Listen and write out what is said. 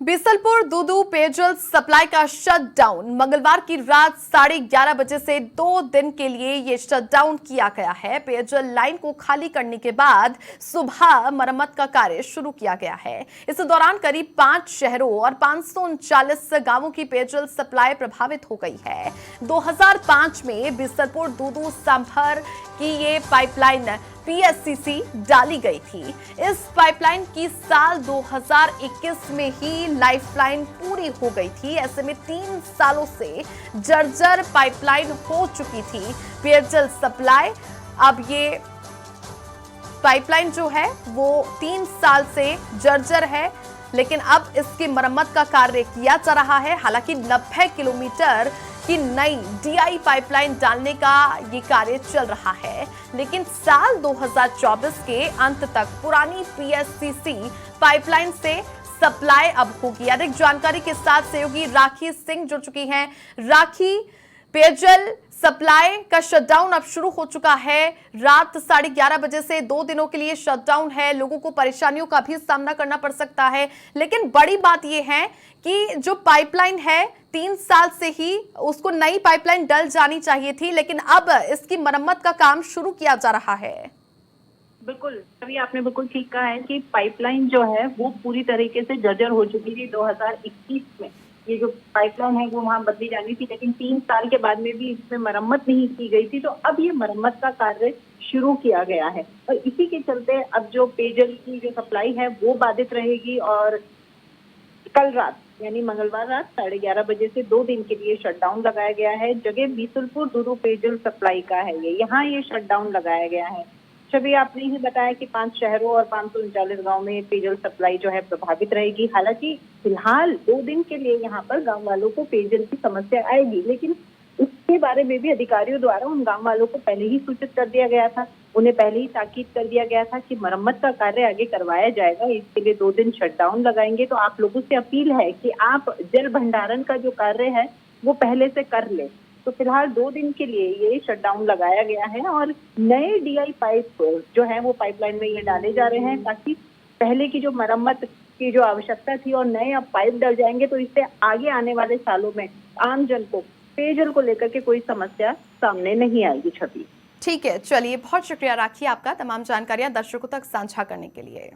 बीसलपुर दूदू पेयजल सप्लाई का शटडाउन मंगलवार की रात 11:30 बजे से 2 दिन के लिए ये शटडाउन किया गया है। पेयजल लाइन को खाली करने के बाद सुबह मरम्मत का कार्य शुरू किया गया है। इस दौरान करीब 5 शहरों और 539 गांवों की पेयजल सप्लाई प्रभावित हो गई है। 2005 में बीसलपुर दूदू सांभर की ये पाइपलाइन पीएससीसी डाली गई थी। इस पाइपलाइन की साल 2021 में ही लाइफलाइन पूरी हो गई थी। ऐसे में 3 सालों से जर्जर पाइपलाइन हो चुकी थी पेयजल सप्लाई। अब ये पाइपलाइन जो है वो 3 साल से जर्जर है, लेकिन अब इसकी मरम्मत का कार्य किया जा रहा है। हालांकि 90 किलोमीटर की नई डीआई पाइपलाइन डालने का ये कार्य चल रहा है, लेकिन साल 2024 के अंत तक पुरानी पीएससीसी पाइपलाइन से सप्लाई अब होगी। अधिक जानकारी के साथ सहयोगी राखी सिंह जुड़ चुकी हैं। राखी, पेयजल सप्लाई का शटडाउन अब शुरू हो चुका है। रात 11:30 बजे से 2 दिनों के लिए शटडाउन है। लोगों को परेशानियों का भी सामना करना पड़ सकता है, लेकिन बड़ी बात यह है कि जो पाइपलाइन है 3 साल से ही उसको नई पाइपलाइन डल जानी चाहिए थी, लेकिन अब इसकी मरम्मत का काम शुरू किया जा रहा है। बिल्कुल, अभी आपने बिल्कुल ठीक कहा है कि पाइपलाइन जो है वो पूरी तरीके से जर्जर हो चुकी थी। 2021 में ये जो पाइपलाइन है वो वहां बदली जानी थी, लेकिन 3 साल के बाद में भी इसमें मरम्मत नहीं की गई थी। तो अब ये मरम्मत का कार्य शुरू किया गया है और इसी के चलते अब जो पेयजल की जो सप्लाई है वो बाधित रहेगी। और कल रात यानी मंगलवार रात 11:30 बजे से 2 दिन के लिए शटडाउन लगाया गया है। जगह बीसलपुर दूदू पेयजल सप्लाई का है यहाँ ये शटडाउन लगाया गया है। छवि, आपने ही बताया कि 5 शहरों और 539 गांव में पेयजल सप्लाई जो है प्रभावित रहेगी। हालांकि फिलहाल 2 दिन के लिए यहाँ पर गांव वालों को पेयजल की समस्या आएगी, लेकिन इसके बारे में भी अधिकारियों द्वारा उन गांव वालों को पहले ही सूचित कर दिया गया था। उन्हें पहले ही ताकीद कर दिया गया था कि मरम्मत का कार्य आगे करवाया जाएगा। इसके लिए 2 दिन शटडाउन लगाएंगे। तो आप लोगों से अपील है कि आप जल भंडारण का जो कार्य है वो पहले से कर ले। तो फिलहाल 2 दिन के लिए ये शटडाउन लगाया गया है और नए डीआई पाइप जो है वो पाइपलाइन में ये डाले जा रहे हैं, ताकि पहले की जो मरम्मत की जो आवश्यकता थी और नए अब पाइप डल जाएंगे तो इससे आगे आने वाले सालों में आम जन को पेयजल को लेकर के कोई समस्या सामने नहीं आएगी। छवि, ठीक है, चलिए, बहुत शुक्रिया राखी आपका तमाम जानकारियां दर्शकों तक साझा करने के लिए।